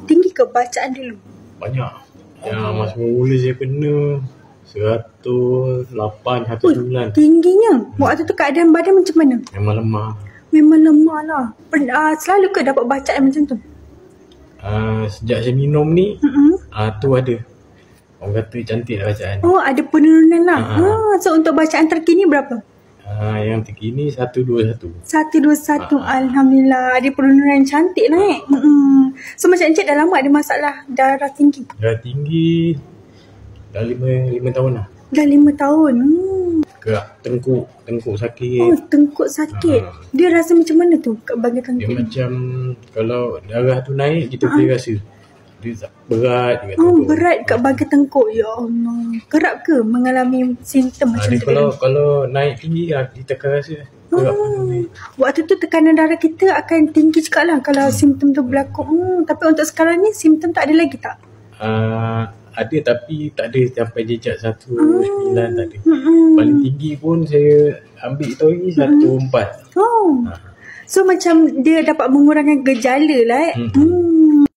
Tinggi ke bacaan dulu? Banyak. Yang masa mula saya kena 108, 109. Tingginya. Waktu tu keadaan badan macam mana? Memang lemah. Memang lemah lah. Selalu ke dapat bacaan macam tu? Sejak saya minum ni, tu ada. Orang kata cantik lah bacaan. Oh, ada penurunan lah. So untuk bacaan terkini berapa? Yang terkini 121. 121. Alhamdulillah. Ada penurunan yang cantik naik. So macam Encik dah lama ada masalah darah tinggi? Darah tinggi dah 5 tahun lah. Dah 5 tahun. Gerak tengkuk sakit. Oh, tengkuk sakit. Dia rasa macam mana tu bagi Dia tengkuk? macam kalau darah tu naik, kita boleh rasa dia berat dekat tengkuk. Berat kat bahagian tengkuk. Ya Allah. Kerap ke mengalami simptom macam Dia tu? kalau naik tinggi lah, kita akan rasa berat. Waktu tu tekanan darah kita akan tinggi juga lah kalau simptom tu berlaku. Tapi untuk sekarang ni simptom tak ada lagi tak? Ada tapi tak ada sampai jejak 1.9 tak ada. Paling tinggi pun saya ambil tu lagi 1.4. So macam dia dapat mengurangkan gejala lah.